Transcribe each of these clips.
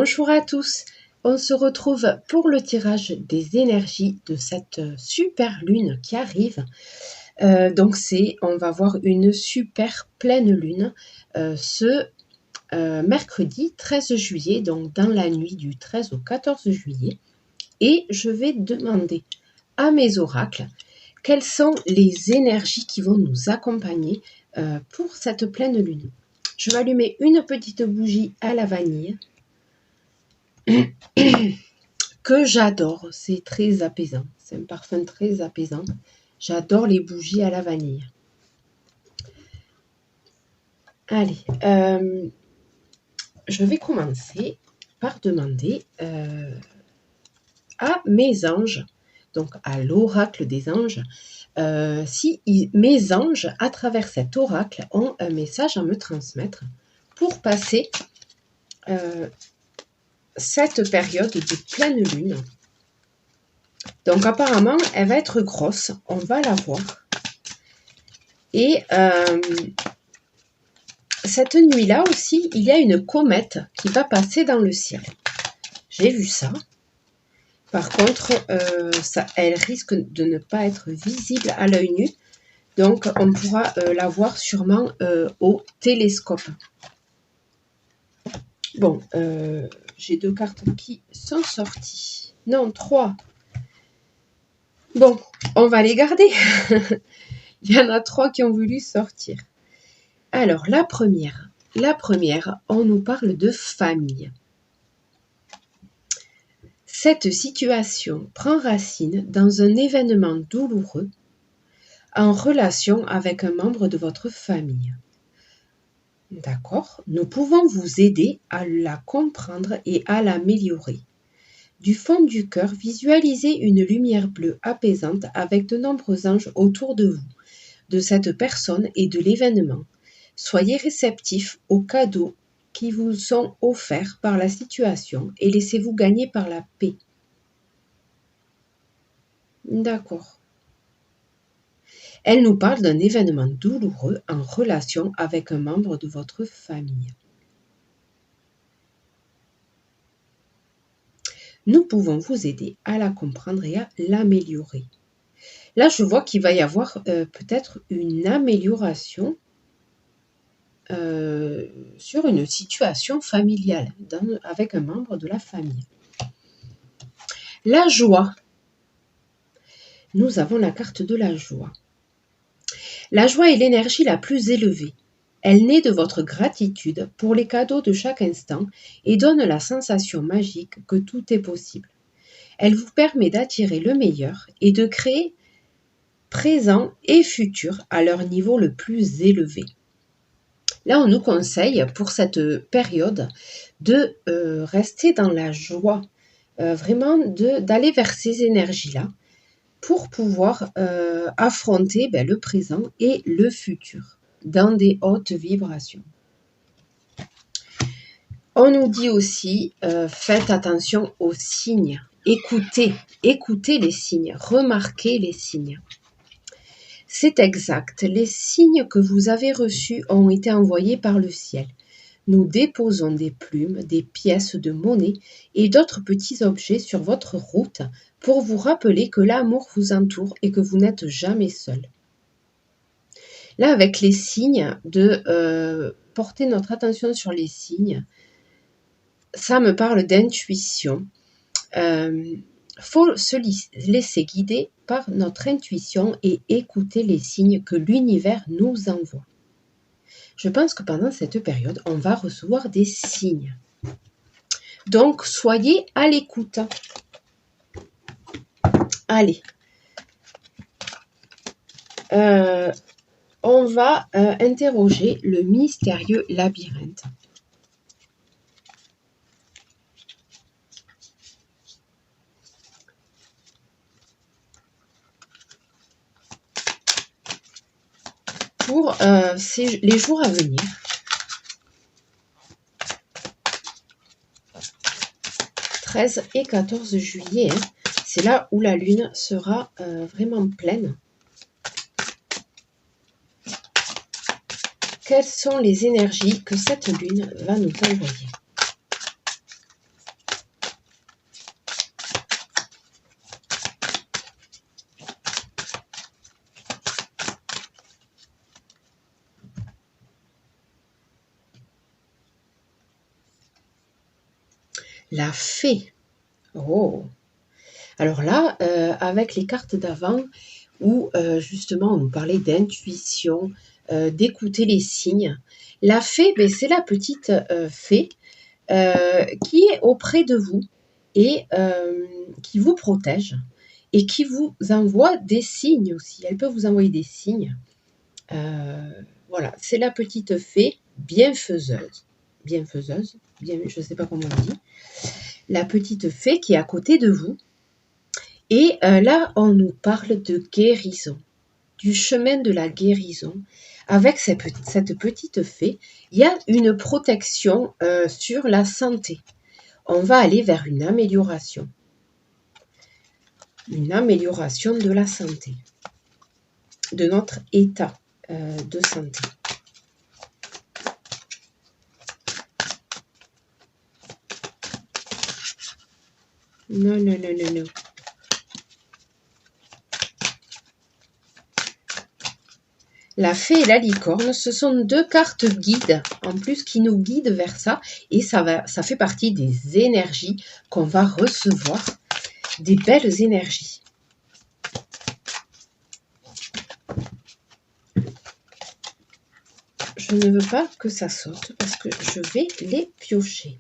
Bonjour à tous, on se retrouve pour le tirage des énergies de cette super lune qui arrive. On va voir une super pleine lune ce mercredi 13 juillet, donc dans la nuit du 13 au 14 juillet. Et je vais demander à mes oracles quelles sont les énergies qui vont nous accompagner pour cette pleine lune. Je vais allumer une petite bougie à la vanille que j'adore, c'est très apaisant, c'est un parfum très apaisant. J'adore les bougies à la vanille. Allez, je vais commencer par demander à mes anges, donc à l'oracle des anges, si mes anges, à travers cet oracle, ont un message à me transmettre pour passer cette période de pleine lune. Donc apparemment, elle va être grosse, on va la voir. Et cette nuit-là aussi, il y a une comète qui va passer dans le ciel. J'ai vu ça. Par contre, elle risque de ne pas être visible à l'œil nu. Donc, on pourra la voir sûrement au télescope. Bon, j'ai 2 cartes qui sont sorties. Non, 3. Bon, on va les garder. Il y en a 3 qui ont voulu sortir. Alors, la première, on nous parle de famille. Cette situation prend racine dans un événement douloureux en relation avec un membre de votre famille. D'accord? Nous pouvons vous aider à la comprendre et à l'améliorer. Du fond du cœur, visualisez une lumière bleue apaisante avec de nombreux anges autour de vous, de cette personne et de l'événement. Soyez réceptifs aux cadeaux qui vous sont offerts par la situation et laissez-vous gagner par la paix. D'accord. Elle nous parle d'un événement douloureux en relation avec un membre de votre famille. Nous pouvons vous aider à la comprendre et à l'améliorer. Là, je vois qu'il va y avoir peut-être une amélioration sur une situation familiale avec un membre de la famille. La joie. Nous avons la carte de la joie. La joie est l'énergie la plus élevée. Elle naît de votre gratitude pour les cadeaux de chaque instant et donne la sensation magique que tout est possible. Elle vous permet d'attirer le meilleur et de créer présent et futur à leur niveau le plus élevé. Là, on nous conseille pour cette période de rester dans la joie, vraiment d'aller vers ces énergies-là pour pouvoir affronter le présent et le futur dans des hautes vibrations. On nous dit aussi, faites attention aux signes, écoutez les signes, remarquez les signes. C'est exact, les signes que vous avez reçus ont été envoyés par le ciel. Nous déposons des plumes, des pièces de monnaie et d'autres petits objets sur votre route pour vous rappeler que l'amour vous entoure et que vous n'êtes jamais seul. Là, avec les signes, de porter notre attention sur les signes, ça me parle d'intuition. Faut se laisser guider par notre intuition et écouter les signes que l'univers nous envoie. Je pense que pendant cette période, on va recevoir des signes. Donc, soyez à l'écoute. Allez. On va interroger le mystérieux labyrinthe. Pour les jours à venir. « 13 et 14 juillet, c'est là où la lune sera vraiment pleine. Quelles sont les énergies que cette lune va nous envoyer? La fée. Oh. Alors là, avec les cartes d'avant, où justement on nous parlait d'intuition, d'écouter les signes. La fée, ben, c'est la petite fée qui est auprès de vous et qui vous protège et qui vous envoie des signes aussi. Elle peut vous envoyer des signes. Voilà, c'est la petite fée bienfaiseuse. Bienfaiseuse, bien, je ne sais pas comment on dit. La petite fée qui est à côté de vous. Et là, on nous parle de guérison, du chemin de la guérison. Avec cette petite fée, il y a une protection sur la santé. On va aller vers une amélioration de la santé, de notre état de santé. Non, non, non, non, non. La fée et la licorne, ce sont deux cartes guides, en plus qui nous guident vers ça, et ça fait partie des énergies qu'on va recevoir, des belles énergies. Je ne veux pas que ça saute parce que je vais les piocher.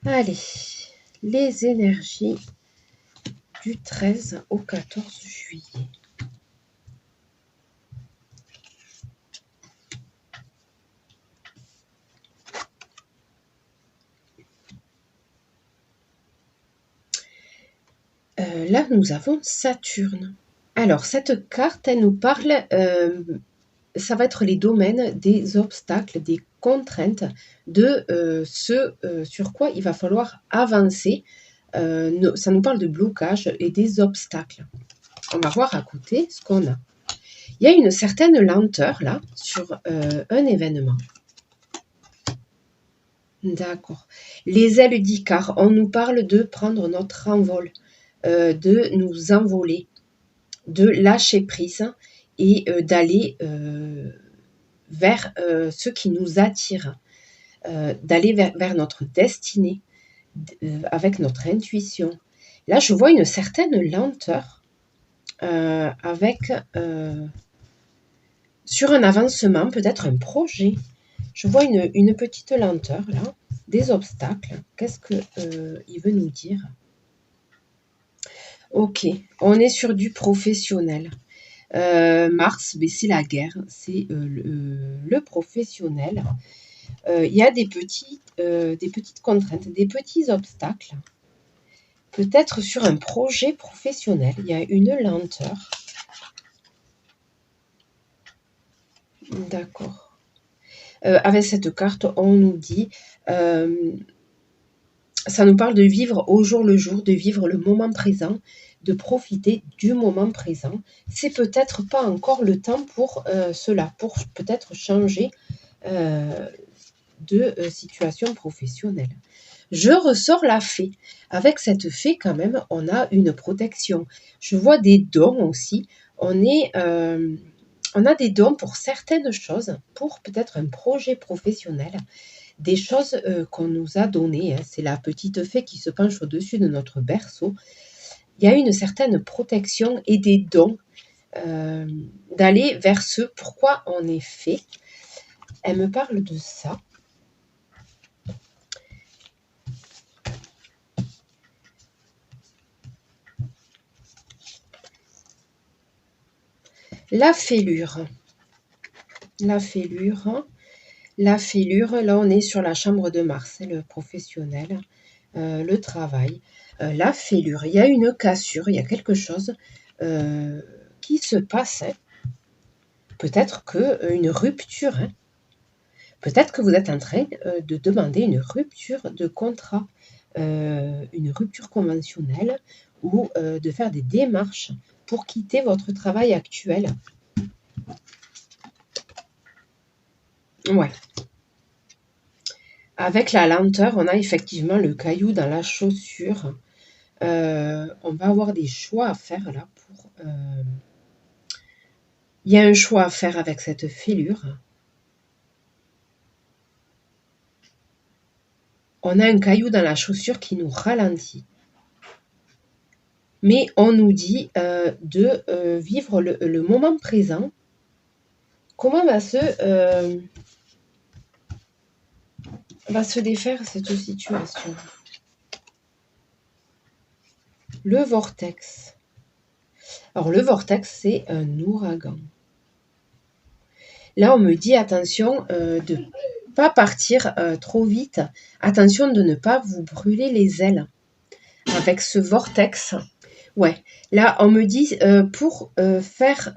Allez, les énergies du 13 au 14 juillet. Là, nous avons Saturne. Alors, cette carte, elle nous parle, ça va être les domaines des obstacles, des contraintes, de ce sur quoi il va falloir avancer. Ça nous parle de blocage et des obstacles. On va voir à côté ce qu'on a. Il y a une certaine lenteur là sur un événement. D'accord. Les ailes d'Icare, on nous parle de prendre notre envol, de nous envoler, de lâcher prise et d'aller vers ce qui nous attire, d'aller vers notre destinée, avec notre intuition. Là, je vois une certaine lenteur avec sur un avancement, peut-être un projet. Je vois une petite lenteur là, des obstacles. Qu'est-ce qu'il veut nous dire? Ok, on est sur du professionnel. Mars, ben, c'est la guerre, c'est le professionnel. Il y a des petites contraintes, des petits obstacles. Peut-être sur un projet professionnel, il y a une lenteur. D'accord. Avec cette carte, on nous dit, ça nous parle de vivre au jour le jour, de vivre le moment présent, de profiter du moment présent. C'est peut-être pas encore le temps pour cela, pour peut-être changer de situation professionnelle. Je ressors la fée. Avec cette fée, quand même, on a une protection. Je vois des dons aussi. On a des dons pour certaines choses, pour peut-être un projet professionnel, des choses qu'on nous a données. Hein. C'est la petite fée qui se penche au-dessus de notre berceau. Il y a une certaine protection et des dons d'aller vers ce pourquoi on est fait. Elle me parle de ça. La fêlure. La fêlure. La fêlure, là on est sur la chambre de Mars, c'est le professionnel, le travail. La fêlure, il y a une cassure, il y a quelque chose qui se passe. Hein. Peut-être qu'une rupture. Hein. Peut-être que vous êtes en train de demander une rupture de contrat, une rupture conventionnelle ou de faire des démarches pour quitter votre travail actuel. Ouais. Avec la lenteur, on a effectivement le caillou dans la chaussure. On va avoir des choix à faire là pour... Il y a un choix à faire avec cette fêlure. on a un caillou dans la chaussure qui nous ralentit. Mais on nous dit de vivre le moment présent. Comment va se défaire cette situation? Le vortex. Alors, le vortex, c'est un ouragan. Là, on me dit, attention de ne pas partir trop vite. Attention de ne pas vous brûler les ailes. Avec ce vortex, ouais. Là, on me dit, pour faire...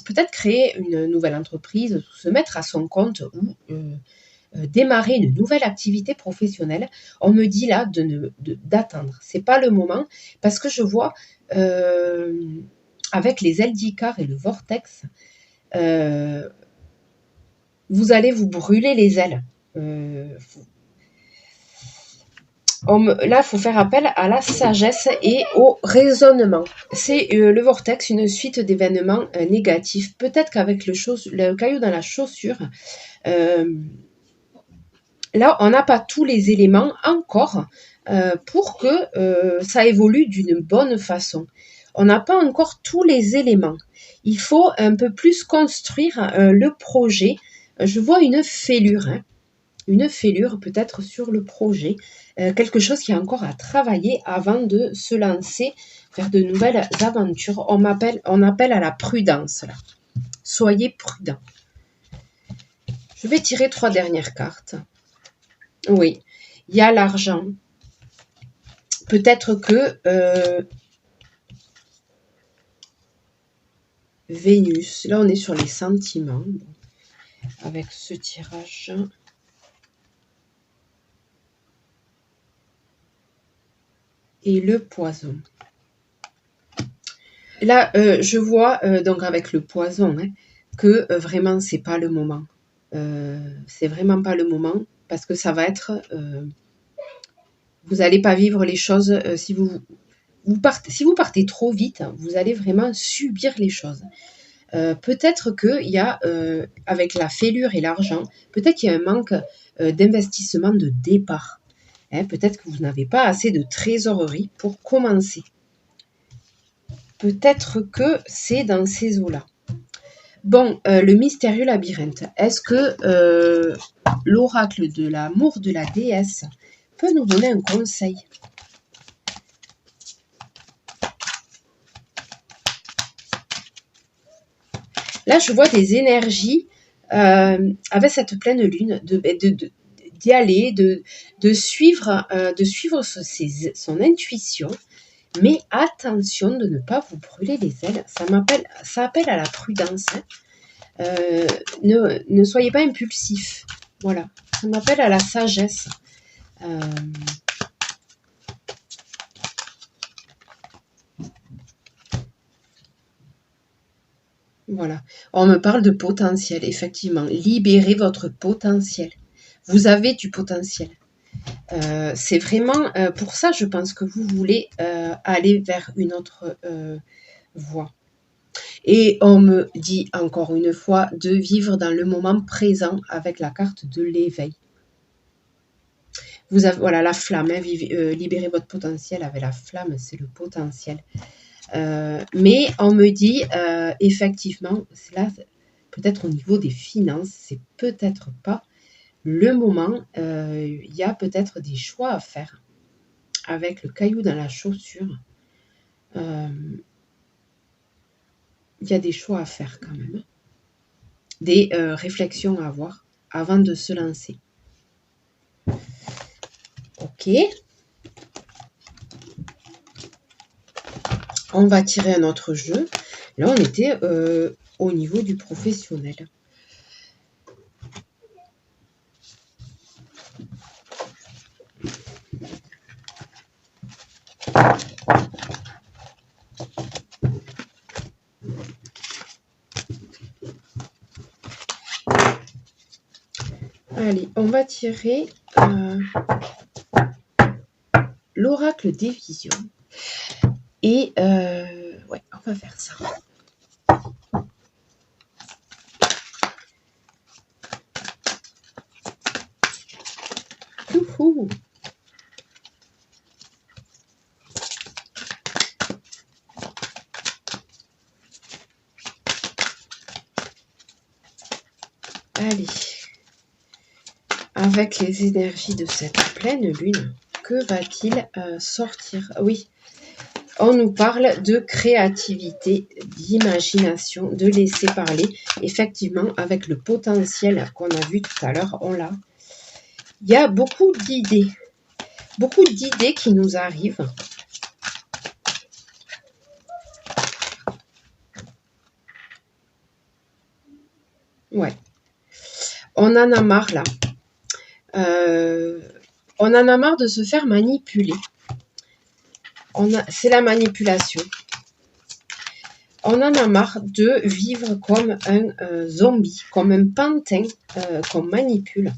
peut-être créer une nouvelle entreprise, se mettre à son compte ou démarrer une nouvelle activité professionnelle, on me dit là d'attendre. C'est pas le moment parce que je vois avec les ailes d'Icare et le vortex, vous allez vous brûler les ailes. Là, il faut faire appel à la sagesse et au raisonnement. C'est le vortex, une suite d'événements négatifs. Peut-être qu'avec le caillou dans la chaussure, là, on n'a pas tous les éléments encore pour que ça évolue d'une bonne façon. On n'a pas encore tous les éléments. Il faut un peu plus construire le projet. Je vois une fêlure, une fêlure peut-être sur le projet. Quelque chose qui est encore à travailler avant de se lancer vers de nouvelles aventures. On appelle à la prudence, là. Soyez prudents. Je vais tirer 3 dernières cartes. Oui, il y a l'argent. Peut-être que Vénus, là on est sur les sentiments, avec ce tirage. Et le poison. Là, je vois, donc avec le poison, que vraiment c'est pas le moment. C'est vraiment pas le moment, parce que ça va être... vous n'allez pas vivre les choses si vous partez trop vite, vous allez vraiment subir les choses. Peut-être qu'il y a, avec la fêlure et l'argent, peut-être qu'il y a un manque d'investissement de départ. Peut-être que vous n'avez pas assez de trésorerie pour commencer. Peut-être que c'est dans ces eaux-là. Bon, le mystérieux labyrinthe. Est-ce que l'oracle de l'amour de la déesse peut nous donner un conseil? Là, je vois des énergies avec cette pleine lune, d'y aller, de suivre son intuition, mais attention de ne pas vous brûler les ailes. Ça appelle à la prudence. Ne soyez pas impulsif. Voilà, ça m'appelle à la sagesse. Voilà, on me parle de potentiel, effectivement. Libérez votre potentiel. Vous avez du potentiel. C'est vraiment pour ça, je pense que vous voulez aller vers une autre voie. Et on me dit encore une fois de vivre dans le moment présent avec la carte de l'éveil. Vous avez, voilà, la flamme, libérez votre potentiel avec la flamme, c'est le potentiel. Mais on me dit, effectivement, là, peut-être au niveau des finances, c'est peut-être pas le moment. Il y a peut-être des choix à faire avec le caillou dans la chaussure. Il y a des choix à faire quand même. Des réflexions à avoir avant de se lancer. Ok. On va tirer un autre jeu. Là, on était au niveau du professionnel. Allez, on va tirer l'oracle des visions. Et ouais, on va faire ça. Ouf. Ouh. Allez. Avec les énergies de cette pleine lune, que va-t-il sortir? Oui, on nous parle de créativité, d'imagination, de laisser parler. Effectivement, avec le potentiel qu'on a vu tout à l'heure, on l'a. Il y a beaucoup d'idées qui nous arrivent. Ouais. On en a marre là. On en a marre de se faire manipuler. C'est la manipulation. On en a marre de vivre comme un zombie, comme un pantin qu'on manipule.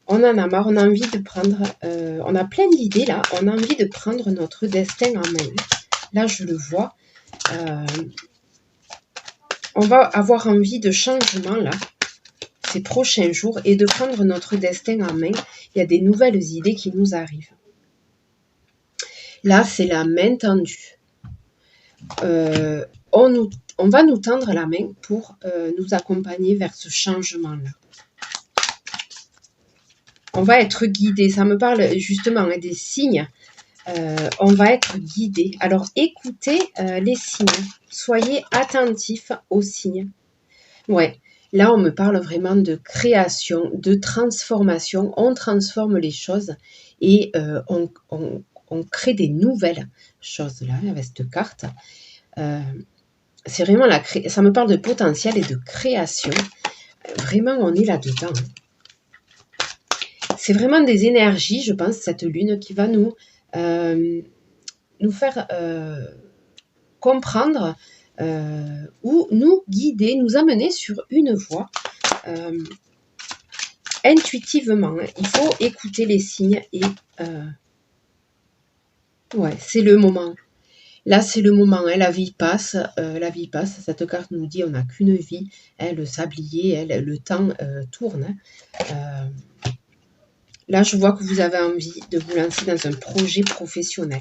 On en a marre, on a envie de prendre, on a plein d'idées là, on a envie de prendre notre destin en main. Là, je le vois. On va avoir envie de changement là, ces prochains jours, et de prendre notre destin en main. Il y a des nouvelles idées qui nous arrivent. Là, c'est la main tendue. On va nous tendre la main pour nous accompagner vers ce changement-là. On va être guidé. Ça me parle justement des signes. On va être guidé. Alors, écoutez les signes. Soyez attentifs aux signes. Ouais, là, on me parle vraiment de création, de transformation. On transforme les choses et on crée des nouvelles choses là avec cette carte. C'est vraiment ça me parle de potentiel et de création. Vraiment, on est là-dedans. C'est vraiment des énergies, je pense, cette lune qui va nous faire comprendre ou nous guider, nous amener sur une voie intuitivement. Il faut écouter les signes et ouais, c'est le moment. Là, c'est le moment. La vie passe. Cette carte nous dit on n'a qu'une vie. Le sablier, le temps tourne. Là, je vois que vous avez envie de vous lancer dans un projet professionnel.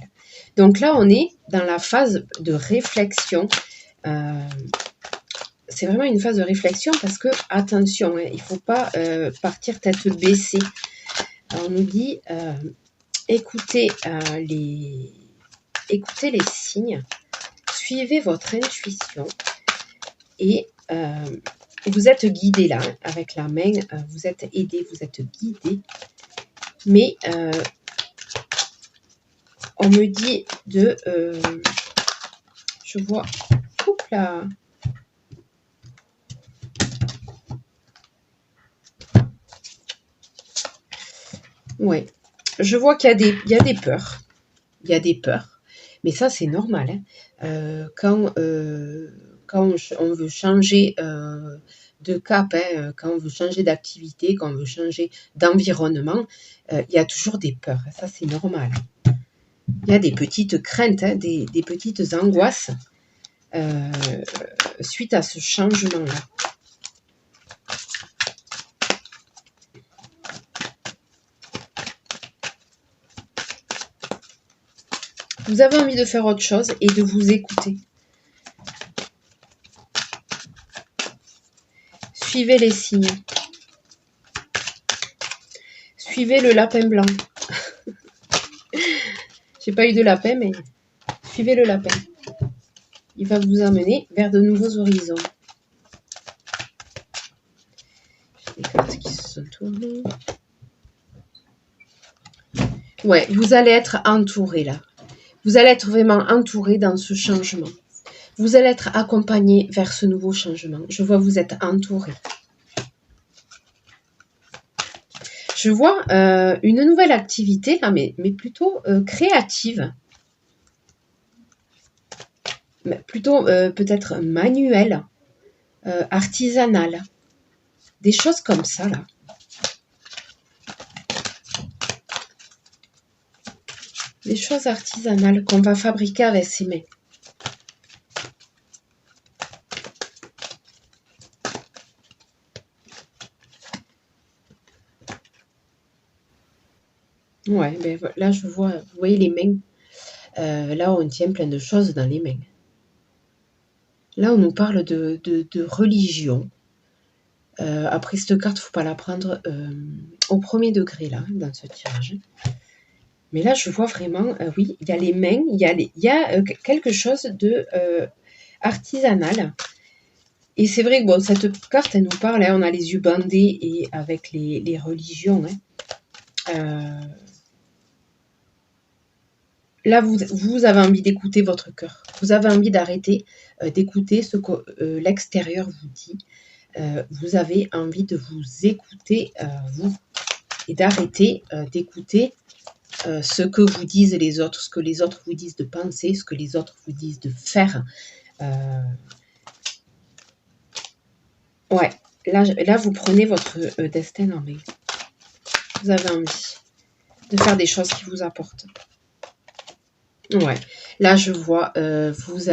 Donc là, on est dans la phase de réflexion. C'est vraiment une phase de réflexion parce que, attention, il ne faut pas partir tête baissée. On nous dit, écoutez les signes, suivez votre intuition et vous êtes guidé là, avec la main, vous êtes aidé, vous êtes guidé. Mais on me dit de... je vois... Oups là. Ouais. Je vois qu'il y a des peurs. Il y a des peurs. Mais ça, c'est normal. Hein. Quand on veut changer de cap, quand on veut changer d'activité, quand on veut changer d'environnement, il y a toujours des peurs. Ça, c'est normal. Il y a des petites craintes, hein, des petites angoisses suite à ce changement-là. Vous avez envie de faire autre chose et de vous écouter. Suivez les signes. Suivez le lapin blanc. J'ai pas eu de lapin, mais suivez le lapin. Il va vous emmener vers de nouveaux horizons. J'ai des cartes qui se sont tournées. Ouais, vous allez être entouré là. Vous allez être vraiment entouré dans ce changement. Vous allez être accompagné vers ce nouveau changement. Je vois vous êtes entouré. Je vois une nouvelle activité, là, mais plutôt créative. Mais plutôt peut-être manuelle, artisanale. Des choses comme ça, là. Des choses artisanales qu'on va fabriquer avec ses mains. Ouais, ben, là, je vois, vous voyez les mains. Là, on tient plein de choses dans les mains. Là, on nous parle de religion. Après, cette carte, il ne faut pas la prendre au premier degré, là, dans ce tirage. Mais là, je vois vraiment, oui, il y a les mains, il y a quelque chose de artisanal. Et c'est vrai que bon, cette carte, elle nous parle, hein, on a les yeux bandés et avec les religions. Hein. Là, vous avez envie d'écouter votre cœur. Vous avez envie d'arrêter d'écouter ce que l'extérieur vous dit. Vous avez envie de vous écouter, vous, et d'arrêter d'écouter ce que vous disent les autres, ce que les autres vous disent de penser, ce que les autres vous disent de faire. Ouais, là, vous prenez votre destin en main. Vous avez envie de faire des choses qui vous apportent. Ouais, là, je vois, vous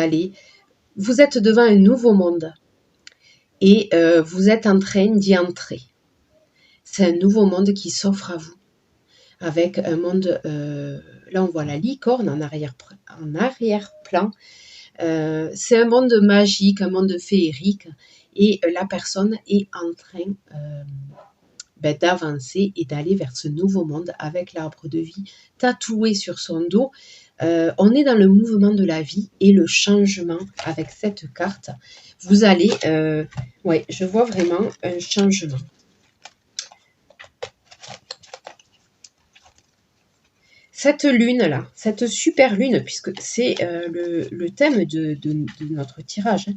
êtes devant un nouveau monde et vous êtes en train d'y entrer. C'est un nouveau monde qui s'offre à vous. Avec un monde, là, on voit la licorne en arrière-plan. C'est un monde magique, un monde féerique. Et la personne est en train d'avancer et d'aller vers ce nouveau monde avec l'arbre de vie tatoué sur son dos. On est dans le mouvement de la vie et le changement avec cette carte. Vous allez, ouais, je vois vraiment un changement. Cette lune-là, cette super lune, puisque c'est le thème de notre tirage, hein,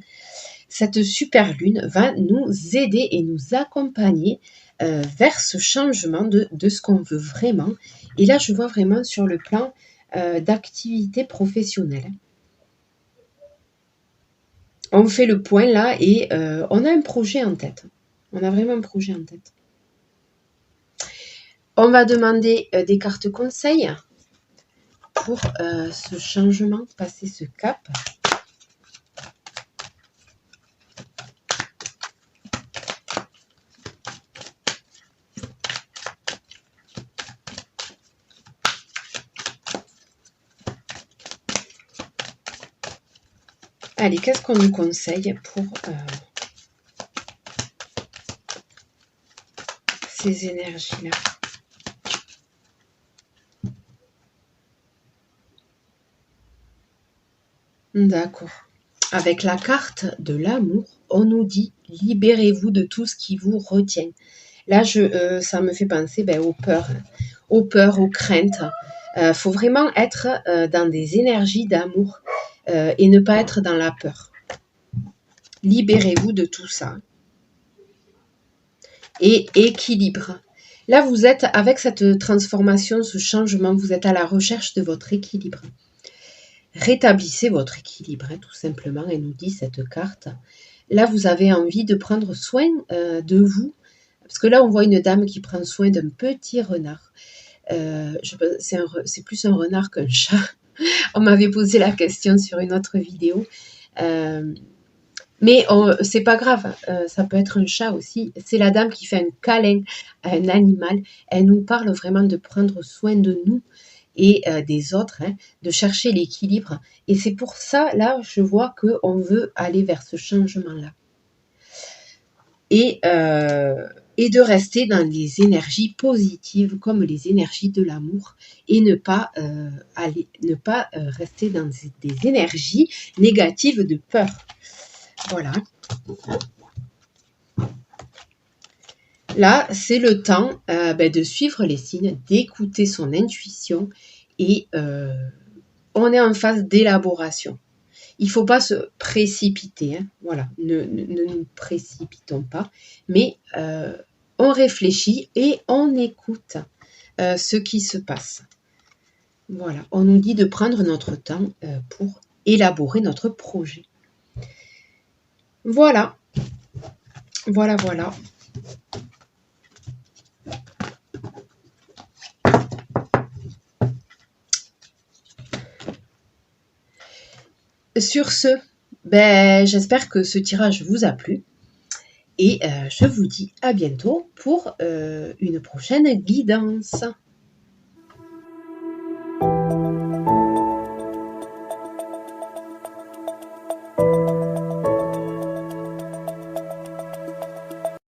cette super lune va nous aider et nous accompagner vers ce changement de ce qu'on veut vraiment. Et là, je vois vraiment sur le plan d'activité professionnelle. On fait le point là et on a un projet en tête. On a vraiment un projet en tête. On va demander des cartes conseils pour ce changement, passer ce cap. Allez, qu'est-ce qu'on nous conseille pour ces énergies-là? D'accord. Avec la carte de l'amour, on nous dit « Libérez-vous de tout ce qui vous retient ». Là, ça me fait penser aux peurs, aux craintes. Faut vraiment être dans des énergies d'amour et ne pas être dans la peur. Libérez-vous de tout ça. Et équilibre. Là, vous êtes, avec cette transformation, ce changement, vous êtes à la recherche de votre équilibre. Rétablissez votre équilibre, hein, tout simplement, elle nous dit cette carte. Là, vous avez envie de prendre soin de vous, parce que là, on voit une dame qui prend soin d'un petit renard. C'est plus un renard qu'un chat. On m'avait posé la question sur une autre vidéo. Mais c'est pas grave, ça peut être un chat aussi. C'est la dame qui fait un câlin à un animal. Elle nous parle vraiment de prendre soin de nous et des autres, hein, de chercher l'équilibre. Et c'est pour ça, là, je vois qu'on veut aller vers ce changement-là. Et de rester dans les énergies positives, comme les énergies de l'amour, et ne pas rester dans des énergies négatives de peur. Voilà. Là, c'est le temps de suivre les signes, d'écouter son intuition et on est en phase d'élaboration. Il ne faut pas se précipiter. Hein. Voilà, ne nous précipitons pas, mais on réfléchit et on écoute ce qui se passe. Voilà, on nous dit de prendre notre temps pour élaborer notre projet. Voilà. Voilà. Sur ce, j'espère que ce tirage vous a plu. Et je vous dis à bientôt pour une prochaine guidance.